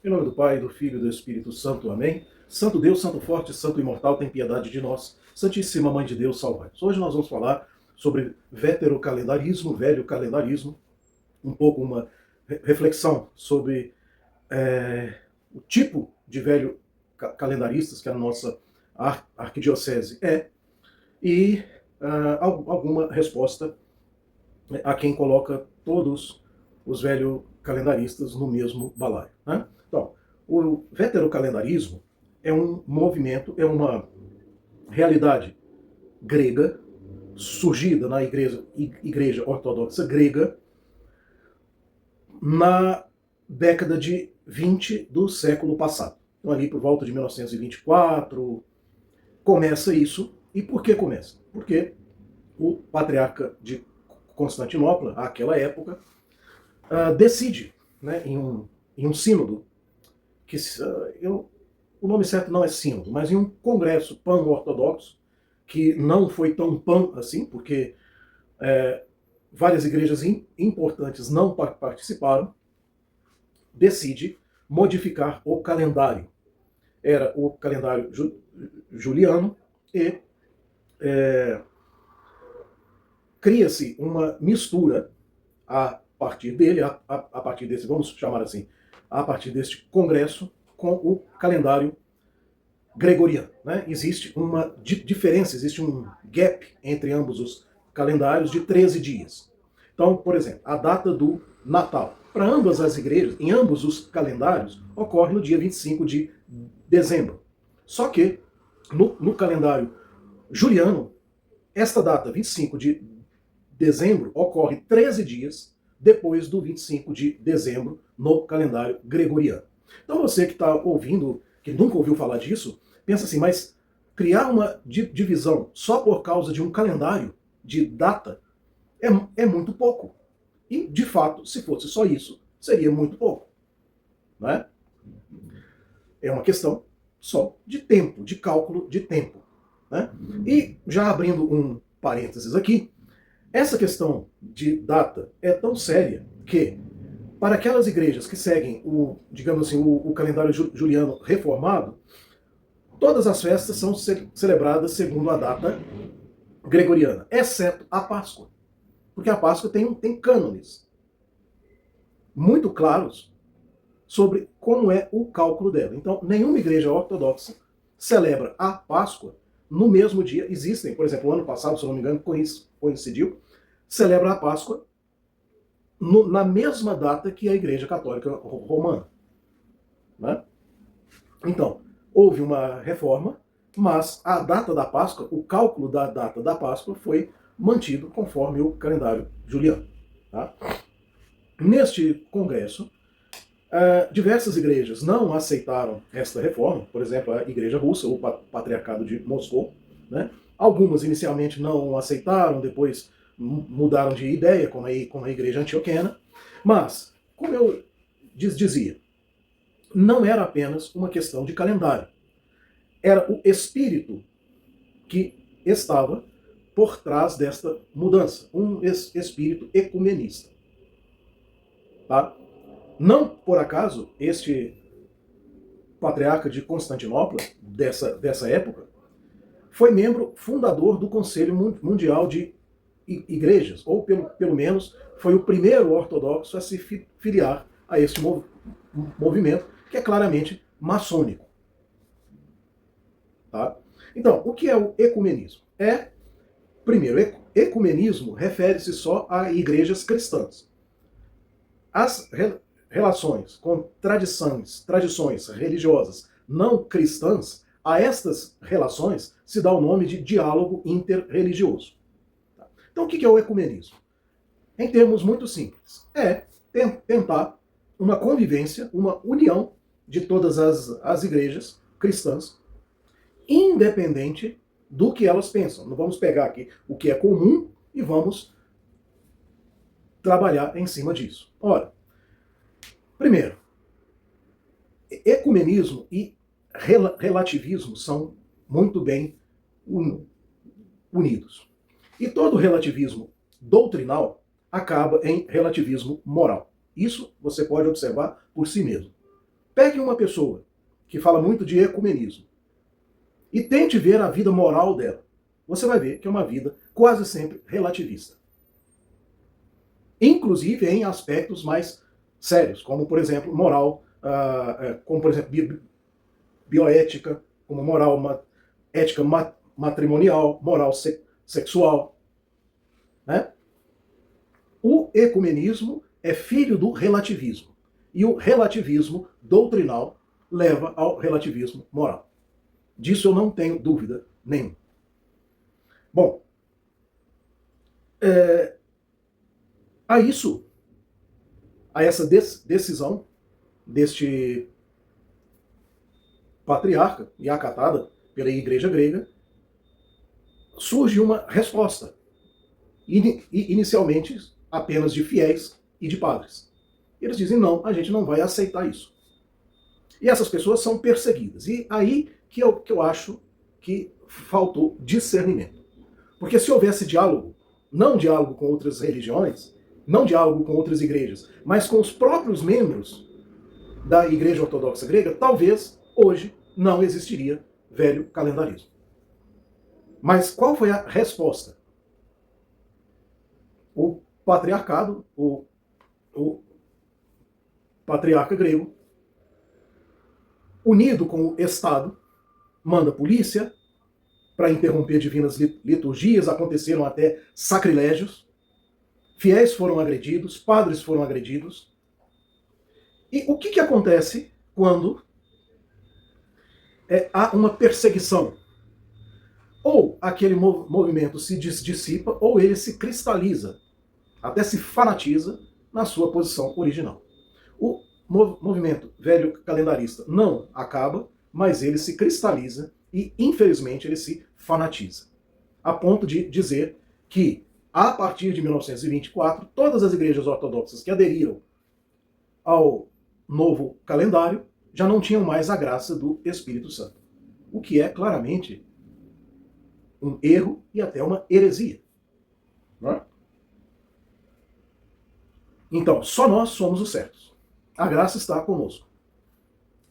Em nome do Pai, do Filho e do Espírito Santo. Amém. Santo Deus, Santo Forte, Santo Imortal, tem piedade de nós. Santíssima Mãe de Deus, salvai-nos. Hoje nós vamos falar sobre veterocalendarismo, velho calendarismo, um pouco uma reflexão sobre o tipo de velho calendaristas que a nossa arquidiocese é, e alguma resposta a quem coloca todos os velho calendaristas no mesmo balaio, né? Então, o veterocalendarismo é um movimento, é uma realidade grega, surgida na igreja ortodoxa grega, na década de 20 do século passado. Então, ali por volta de 1924, começa isso. E por que começa? Porque o patriarca de Constantinopla, àquela época, decide, né, em um sínodo, que o nome certo não é sínodo, mas em um congresso pan-ortodoxo, que não foi tão pan assim, porque várias igrejas importantes não participaram, decide modificar o calendário. Era o calendário juliano e cria-se uma mistura a partir dele, a partir desse, vamos chamar assim, a partir deste congresso, com o calendário gregoriano, né? Existe uma diferença, existe um gap entre ambos os calendários de 13 dias. Então, por exemplo, a data do Natal, para ambas as igrejas, em ambos os calendários, ocorre no dia 25 de dezembro. Só que, no calendário juliano, esta data, 25 de dezembro, ocorre 13 dias depois do 25 de dezembro no calendário gregoriano. Então você que está ouvindo, que nunca ouviu falar disso, pensa assim, mas criar uma divisão só por causa de um calendário de data é muito pouco. E, de fato, se fosse só isso, seria muito pouco. Né? É uma questão só de tempo, de cálculo de tempo. Né? E, já abrindo um parênteses aqui, essa questão de data é tão séria que, para aquelas igrejas que seguem digamos assim, o calendário juliano reformado, todas as festas são celebradas segundo a data gregoriana, exceto a Páscoa. Porque a Páscoa tem cânones muito claros sobre como é o cálculo dela. Então, nenhuma igreja ortodoxa celebra a Páscoa no mesmo dia. Existem, por exemplo, o ano passado, se eu não me engano, coincidiu, celebra a Páscoa na mesma data que a Igreja Católica Romana. Né? Então, houve uma reforma, mas a data da Páscoa, o cálculo da data da Páscoa foi mantido conforme o calendário juliano. Tá? Neste congresso, diversas igrejas não aceitaram esta reforma, por exemplo, a Igreja Russa, o Patriarcado de Moscou. Né? Algumas inicialmente não aceitaram, depois mudaram de ideia, como a Igreja Antioquena. Mas, como eu dizia, não era apenas uma questão de calendário. Era o espírito que estava por trás desta mudança, um espírito ecumenista. Tá? Não por acaso este patriarca de Constantinopla, dessa época, foi membro fundador do Conselho Mundial de Igrejas, ou pelo menos foi o primeiro ortodoxo a se filiar a este movimento, que é claramente maçônico. Tá? Então, o que é o ecumenismo? Primeiro, ecumenismo refere-se só a igrejas cristãs. As relações com tradições religiosas não cristãs, a estas relações se dá o nome de diálogo interreligioso. Então, o que é o ecumenismo? Em termos muito simples, é tentar uma convivência, uma união de todas as igrejas cristãs, independente do que elas pensam. Não vamos pegar aqui o que é comum e vamos trabalhar em cima disso. Ora, primeiro, ecumenismo e relativismo são muito bem unidos. E todo relativismo doutrinal acaba em relativismo moral. Isso você pode observar por si mesmo. Pegue uma pessoa que fala muito de ecumenismo e tente ver a vida moral dela. Você vai ver que é uma vida quase sempre relativista. Inclusive em aspectos mais sérios, como, por exemplo, moral, como, por exemplo, bioética, como moral, ética matrimonial, moral sexual. Né? O ecumenismo é filho do relativismo. E o relativismo doutrinal leva ao relativismo moral. Disso eu não tenho dúvida nenhuma. Bom, a essa decisão deste patriarca e acatada pela igreja grega, surge uma resposta, inicialmente apenas de fiéis e de padres. Eles dizem, não, a gente não vai aceitar isso. E essas pessoas são perseguidas. E aí que eu acho que faltou discernimento. Porque se houvesse diálogo, não diálogo com outras religiões, não diálogo com outras igrejas, mas com os próprios membros da Igreja Ortodoxa Grega, talvez hoje não existiria velho calendarismo. Mas qual foi a resposta? O patriarcado, o patriarca grego, unido com o Estado, manda polícia para interromper divinas liturgias, aconteceram até sacrilégios, fiéis foram agredidos, padres foram agredidos. E o que acontece quando há uma perseguição? Ou aquele movimento se dissipa, ou ele se cristaliza, até se fanatiza na sua posição original. O movimento velho calendarista não acaba, mas ele se cristaliza e, infelizmente, ele se fanatiza. A ponto de dizer que, a partir de 1924, todas as igrejas ortodoxas que aderiram ao novo calendário já não tinham mais a graça do Espírito Santo. O que é claramente um erro e até uma heresia. Não é? Então, só nós somos os certos. A graça está conosco.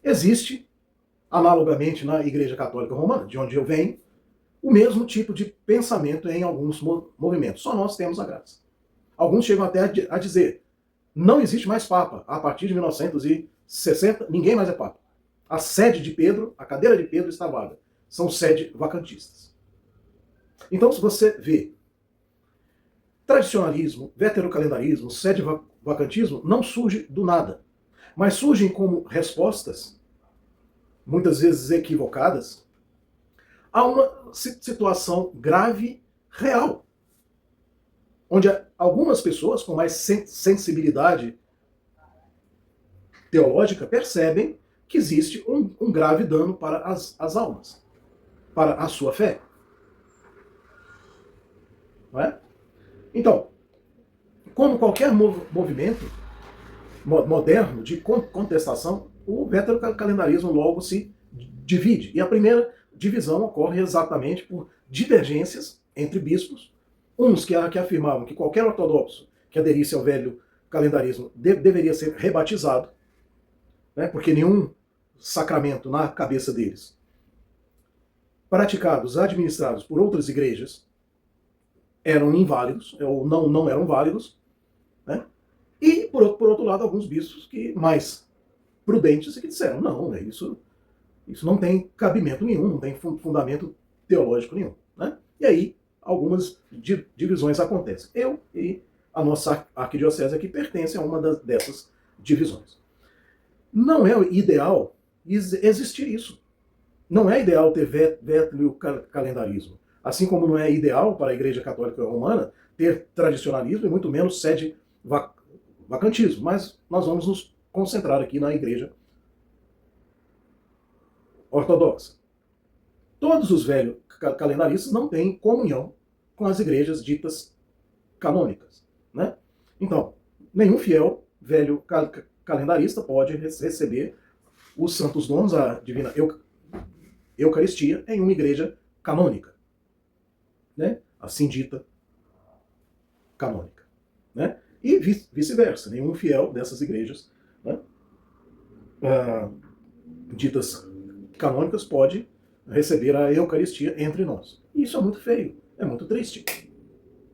Existe, analogamente na Igreja Católica Romana, de onde eu venho, o mesmo tipo de pensamento em alguns movimentos. Só nós temos a graça. Alguns chegam até a dizer, não existe mais Papa. A partir de 1960, ninguém mais é Papa. A sede de Pedro, a cadeira de Pedro está vaga. São sede vacantistas. Então, se você vê tradicionalismo, veterocalendarismo, sede vacantismo, não surge do nada, mas surgem como respostas, muitas vezes equivocadas, a uma situação grave, real, onde algumas pessoas com mais sensibilidade teológica percebem que existe um grave dano para as almas, para a sua fé. Não é? Então, como qualquer movimento moderno de contestação, o veterocalendarismo logo se divide. E a primeira divisão ocorre exatamente por divergências entre bispos, uns que afirmavam que qualquer ortodoxo que aderisse ao velho calendarismo deveria ser rebatizado, né, porque nenhum sacramento na cabeça deles, praticados, administrados por outras igrejas, eram inválidos, ou não eram válidos, né? E, por outro lado, alguns bispos que mais prudentes e que disseram, não, isso não tem cabimento nenhum, não tem fundamento teológico nenhum. Né? E aí, algumas divisões acontecem. Eu e a nossa arquidiocese aqui pertencem a uma dessas divisões. Não é ideal existir isso. Não é ideal ter veterocalendarismo. Assim como não é ideal para a Igreja Católica Romana ter tradicionalismo e muito menos sede vacantismo. Mas nós vamos nos concentrar aqui na Igreja Ortodoxa. Todos os velhos calendaristas não têm comunhão com as igrejas ditas canônicas. Né? Então, nenhum fiel velho calendarista pode receber os santos dons, a divina Eucaristia, em uma igreja canônica. Né? Assim dita canônica. Né? E vice-versa, nenhum fiel dessas igrejas, né, ah, ditas canônicas pode receber a Eucaristia entre nós. E isso é muito feio, é muito triste,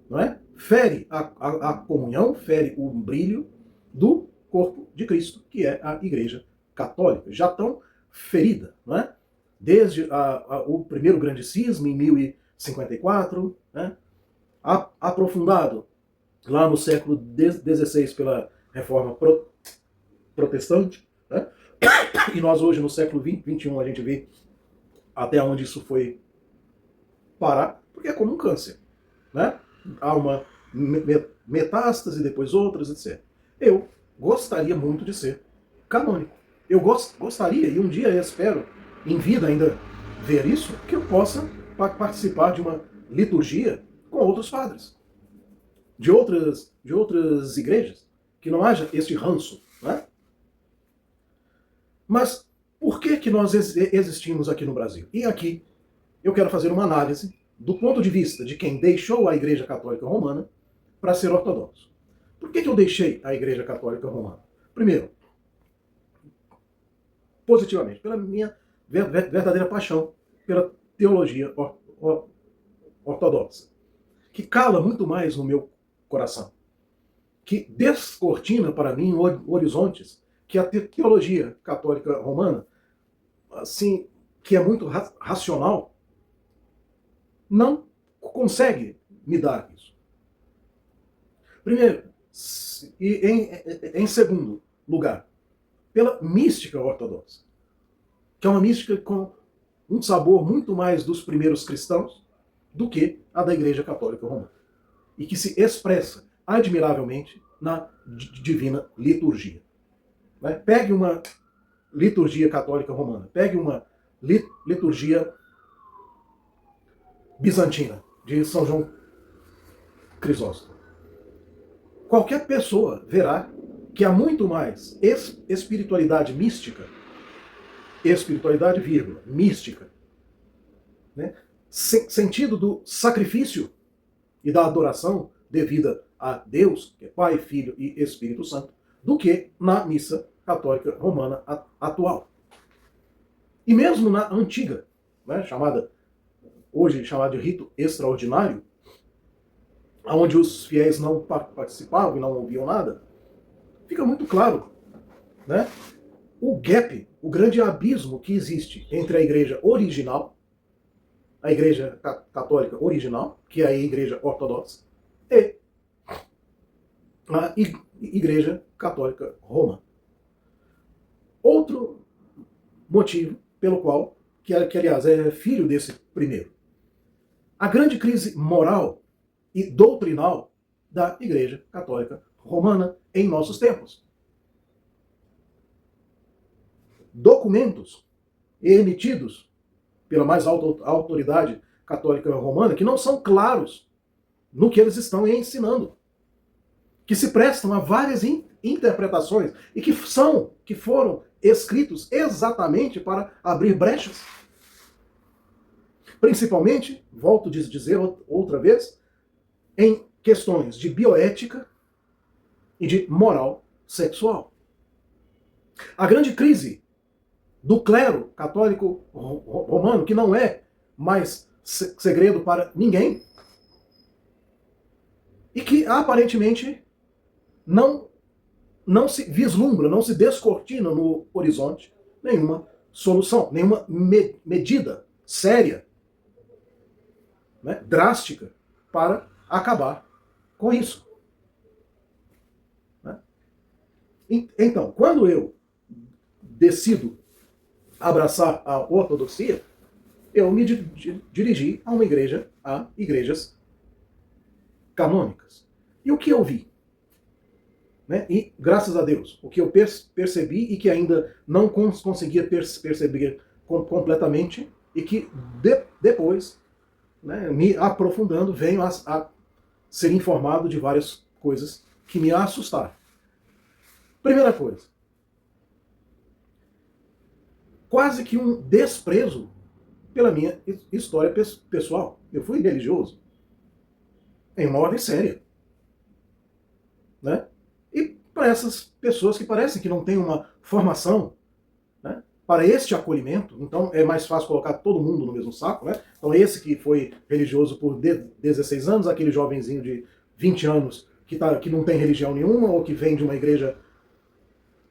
não é? Fere a comunhão, fere o brilho do corpo de Cristo, que é a Igreja Católica, já tão ferida, não é? Desde o primeiro grande cisma, em 1054, né? Aprofundado lá no século XVI pela Reforma Protestante, né? E nós hoje, no século XXI, a gente vê até onde isso foi parar, porque é como um câncer, né? Há uma metástase, depois outras, etc. Eu gostaria muito de ser canônico. Eu gostaria, e um dia eu espero, em vida ainda, ver isso, que eu possa participar de uma liturgia com outros padres, de outras igrejas, que não haja este ranço, né? Mas por que nós existimos aqui no Brasil? E aqui eu quero fazer uma análise do ponto de vista de quem deixou a Igreja Católica Romana para ser ortodoxo. Por que eu deixei a Igreja Católica Romana? Primeiro, positivamente, pela minha verdadeira paixão pela teologia ortodoxa, que cala muito mais no meu coração, que descortina para mim horizontes que a teologia católica romana, assim, que é muito racional, não consegue me dar isso. Primeiro, e em segundo lugar, pela mística ortodoxa, que é uma mística com um sabor muito mais dos primeiros cristãos do que a da Igreja Católica Romana, e que se expressa admiravelmente na divina liturgia. Né? Pegue uma liturgia católica romana, pegue uma liturgia bizantina, de São João Crisóstomo. Qualquer pessoa verá que há muito mais espiritualidade mística, espiritualidade, vírgula, mística, né? Sentido do sacrifício e da adoração devida a Deus, que é Pai, Filho e Espírito Santo, do que na missa católica romana atual. E mesmo na antiga, né, hoje chamada de rito extraordinário, onde os fiéis não participavam e não ouviam nada, fica muito claro, né, o gap, o grande abismo que existe entre a igreja original, a igreja católica original, que é a igreja ortodoxa, e a igreja católica romana. Outro motivo pelo qual, que aliás é filho desse primeiro, a grande crise moral e doutrinal da Igreja Católica Romana em nossos tempos. Documentos emitidos pela mais alta autoridade católica romana que não são claros no que eles estão ensinando, que se prestam a várias interpretações e que foram escritos exatamente para abrir brechas. Principalmente, volto a dizer outra vez, em questões de bioética e de moral sexual. A grande crise do clero católico romano, que não é mais segredo para ninguém, e que aparentemente não se vislumbra, não se descortina no horizonte nenhuma solução, nenhuma medida séria, né, drástica, para acabar com isso. Né? Então, quando eu decido abraçar a ortodoxia, eu me dirigi a uma igreja, a igrejas canônicas. E o que eu vi? Né? E, graças a Deus, o que eu percebi e que ainda não conseguia perceber completamente, e que depois, né, me aprofundando, venho a ser informado de várias coisas que me assustaram. Primeira coisa, quase que um desprezo pela minha história pessoal. Eu fui religioso em uma ordem séria. Né? E para essas pessoas que parecem que não têm uma formação para este acolhimento, então é mais fácil colocar todo mundo no mesmo saco, né? Então esse que foi religioso por 16 anos, aquele jovenzinho de 20 anos que não tem religião nenhuma, ou que vem de uma igreja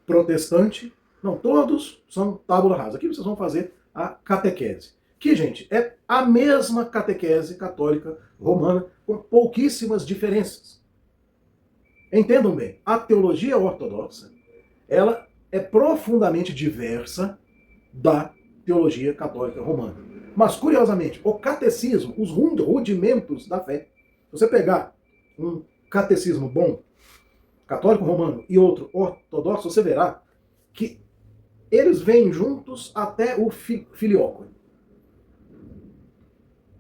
protestante, não, todos são tábula rasa. Aqui vocês vão fazer a catequese. Que, gente, é a mesma catequese católica romana, com pouquíssimas diferenças. Entendam bem, a teologia ortodoxa, ela é profundamente diversa da teologia católica romana. Mas, curiosamente, o catecismo, os rudimentos da fé, se você pegar um catecismo bom, católico romano, e outro ortodoxo, você verá que eles vêm juntos até o filioque,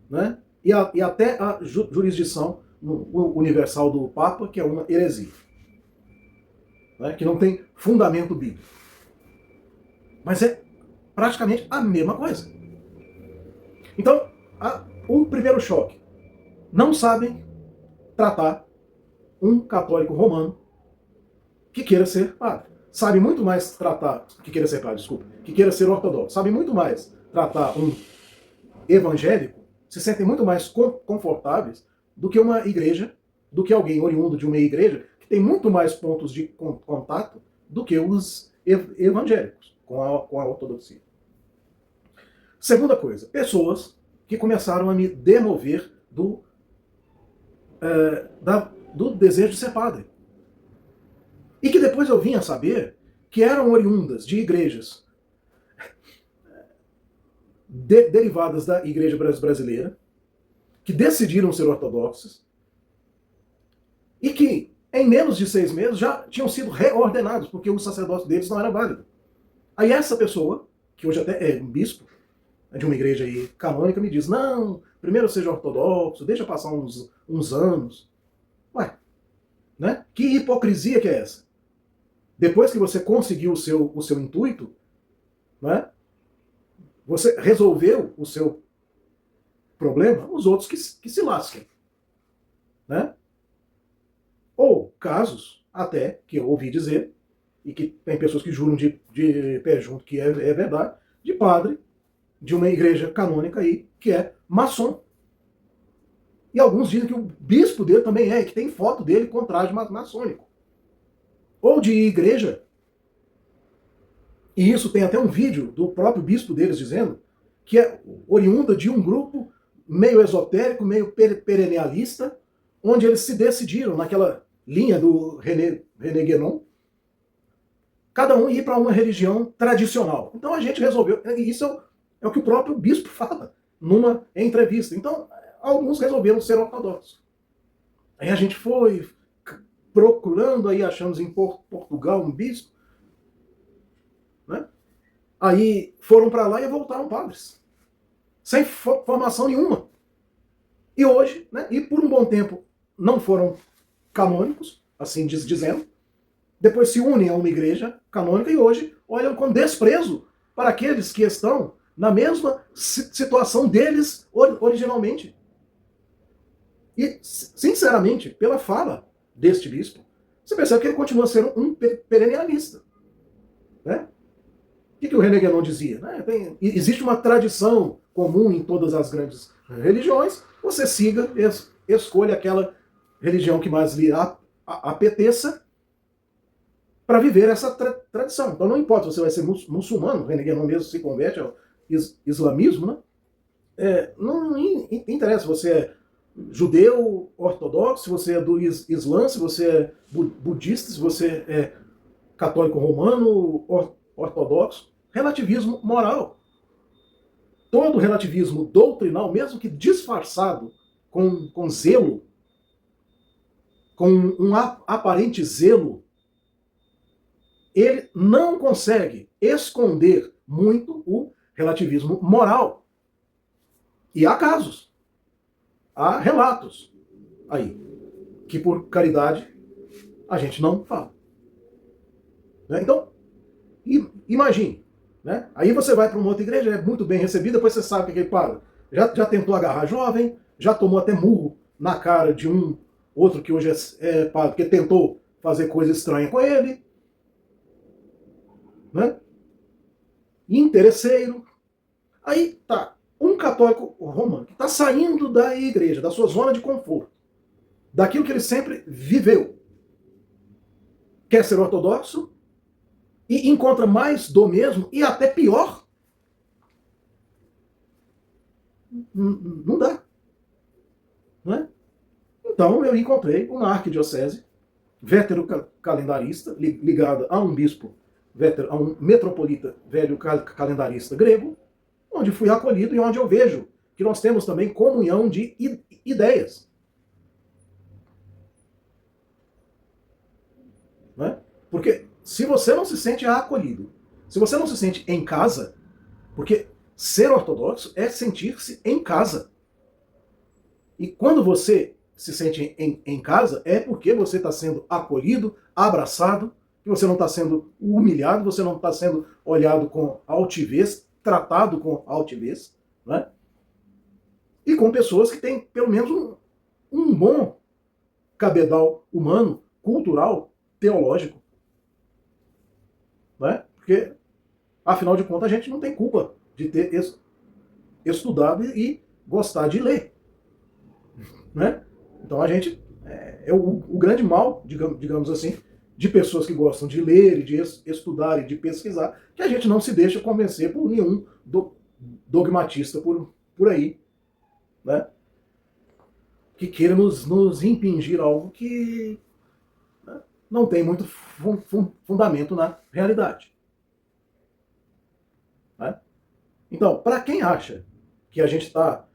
né? E até a jurisdição universal do Papa, que é uma heresia, né? Que não tem fundamento bíblico. Mas é praticamente a mesma coisa. Então, o primeiro choque. Não sabem tratar um católico romano que queira ser padre. Sabe muito mais tratar, que queira ser padre, desculpa, que queira ser ortodoxo. Sabe muito mais tratar um evangélico, se sentem muito mais confortáveis do que uma igreja, do que alguém oriundo de uma igreja, que tem muito mais pontos de contato do que os evangélicos com a ortodoxia. Segunda coisa, pessoas que começaram a me demover do desejo de ser padre. E que depois eu vim a saber que eram oriundas de igrejas derivadas da igreja brasileira, que decidiram ser ortodoxas, e que em menos de 6 meses já tinham sido reordenados, porque o sacerdócio deles não era válido. Aí essa pessoa, que hoje até é um bispo de uma igreja aí canônica, me diz, não, primeiro seja ortodoxo, deixa passar uns anos. Ué, né? Que hipocrisia que é essa? Depois que você conseguiu o seu intuito, né? Você resolveu o seu problema, os outros que se lasquem. Né? Ou casos, até, que eu ouvi dizer, e que tem pessoas que juram de pé junto que é verdade, de padre de uma igreja canônica aí, que é maçom. E alguns dizem que o bispo dele também é, e que tem foto dele com traje maçônico. Ou de igreja, e isso tem até um vídeo do próprio bispo deles dizendo, que é oriunda de um grupo meio esotérico, meio perennialista, onde eles se decidiram, naquela linha do René Guénon, cada um ir para uma religião tradicional. Então a gente resolveu, e isso é o que o próprio bispo fala numa entrevista. Então, alguns resolveram ser ortodoxos. Aí a gente foi procurando, aí achamos em Portugal um bispo, né? Aí foram para lá e voltaram padres, sem formação nenhuma. E hoje, né, e por um bom tempo, não foram canônicos, assim dizendo, depois se unem a uma igreja canônica e hoje olham com desprezo para aqueles que estão na mesma situação deles originalmente. E, sinceramente, pela fala deste bispo, você percebe que ele continua sendo um perennialista. Né? O que o René Guénon dizia? Né? Existe uma tradição comum em todas as grandes religiões, você siga, escolha aquela religião que mais lhe apeteça para viver essa tradição. Então não importa se você vai ser muçulmano, o René Guénon mesmo se converte ao islamismo, né? Não interessa se você é judeu, ortodoxo, se você é do Islã, se você é budista, se você é católico romano, ortodoxo. Relativismo moral. Todo relativismo doutrinal, mesmo que disfarçado com zelo, com um aparente zelo, ele não consegue esconder muito o relativismo moral. E há casos, há relatos aí, que por caridade a gente não fala. Né? Então, imagine, né? Aí você vai para uma outra igreja, é muito bem recebido, depois você sabe que ele para. Já tentou agarrar jovem, já tomou até murro na cara de um outro que hoje é padre, porque tentou fazer coisa estranha com ele. Né? interesseiro. Aí tá um católico romano que está saindo da igreja, da sua zona de conforto, daquilo que ele sempre viveu, quer ser ortodoxo e encontra mais do mesmo e até pior. Não dá. Não é? Então eu encontrei uma arquidiocese veterocalendarista ligada a um bispo, a um metropolita velho calendarista grego, onde fui acolhido e onde eu vejo que nós temos também comunhão de ideias. Né? Porque se você não se sente acolhido, se você não se sente em casa, porque ser ortodoxo é sentir-se em casa. E quando você se sente em casa, é porque você está sendo acolhido, abraçado, que você não está sendo humilhado, você não está sendo olhado com altivez, tratado com altivez, né? E com pessoas que têm pelo menos um bom cabedal humano, cultural, teológico. Né? Porque, afinal de contas, a gente não tem culpa de ter estudado e gostar de ler. Né? Então a gente é o grande mal, digamos assim, de pessoas que gostam de ler, de estudar e de pesquisar, que a gente não se deixa convencer por nenhum dogmatista por aí, né? Que queira nos impingir algo que, né, não tem muito fundamento na realidade. Né? Então, para quem acha que a gente está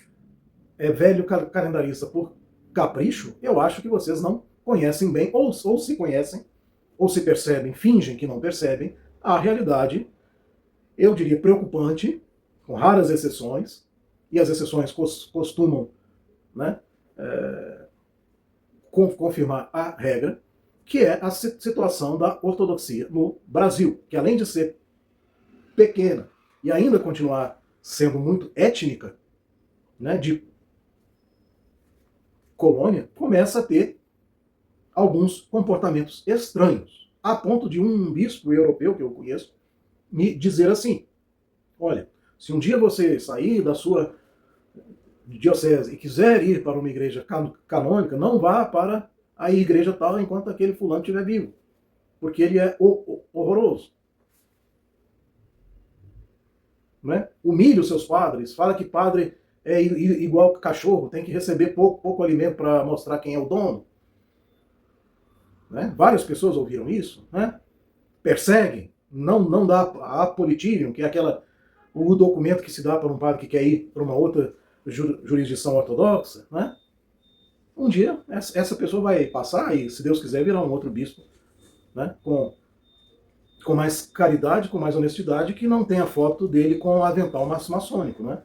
velho calendarista por capricho, eu acho que vocês não conhecem bem, ou se conhecem, ou se percebem, fingem que não percebem, a realidade, eu diria, preocupante, com raras exceções, e as exceções costumam, né, confirmar a regra, que é a situação da ortodoxia no Brasil, que além de ser pequena e ainda continuar sendo muito étnica, né, de colônia, começa a ter alguns comportamentos estranhos, a ponto de um bispo europeu que eu conheço me dizer assim: olha, se um dia você sair da sua diocese e quiser ir para uma igreja canônica, não vá para a igreja tal enquanto aquele fulano estiver vivo, porque ele é horroroso. Né? Humilhe os seus padres, fala que padre é igual cachorro, tem que receber pouco alimento para mostrar quem é o dono. Né? Várias pessoas ouviram isso, né? Perseguem, não dá a apolitirium, que é o documento que se dá para um padre que quer ir para uma outra jurisdição ortodoxa, né? Um dia essa pessoa vai passar e, se Deus quiser, virar um outro bispo, né? Com mais caridade, com mais honestidade, que não tem a foto dele com o avental maçônico, né?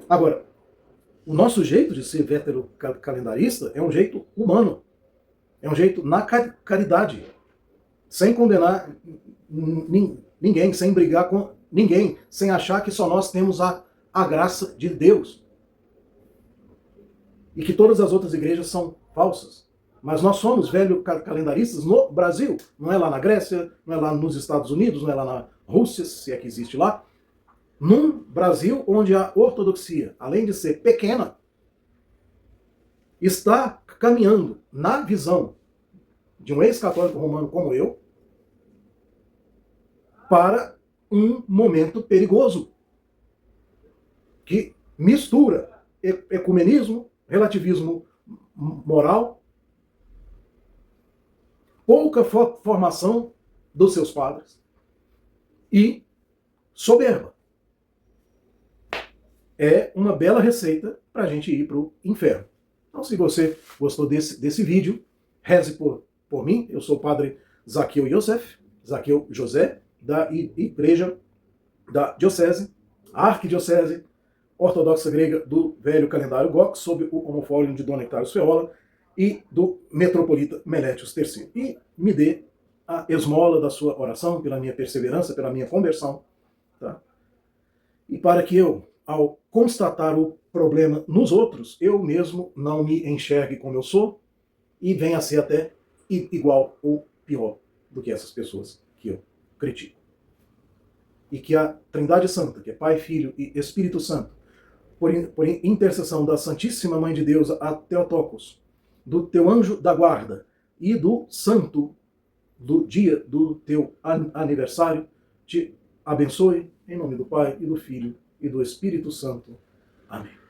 Agora, o nosso jeito de ser veterocalendarista é um jeito humano, é um jeito na caridade, sem condenar ninguém, sem brigar com ninguém, sem achar que só nós temos a graça de Deus e que todas as outras igrejas são falsas. Mas nós somos velho calendaristas no Brasil, não é lá na Grécia, não é lá nos Estados Unidos, não é lá na Rússia, se é que existe lá. Num Brasil onde a ortodoxia, além de ser pequena, está caminhando, na visão de um ex-católico romano como eu, para um momento perigoso, que mistura ecumenismo, relativismo moral, pouca formação dos seus padres e soberba. É uma bela receita para a gente ir para o inferno. Então, se você gostou desse vídeo, reze por mim. Eu sou o padre Zaqueu José, da igreja da diocese, a arquidiocese ortodoxa grega do velho calendário GOX, sob o homofólio de Dom Nectário Feola e do metropolita Melétios III. E me dê a esmola da sua oração, pela minha perseverança, pela minha conversão, tá? E para que eu, ao constatar o problema nos outros, eu mesmo não me enxergue como eu sou e venha a ser até igual ou pior do que essas pessoas que eu critico. e que a Trindade Santa, que é Pai, Filho e Espírito Santo, por intercessão da Santíssima Mãe de Deus, a Theotokos, do teu anjo da guarda e do santo do dia do teu aniversário, te abençoe, em nome do Pai, e do Filho, e do Espírito Santo. Amém.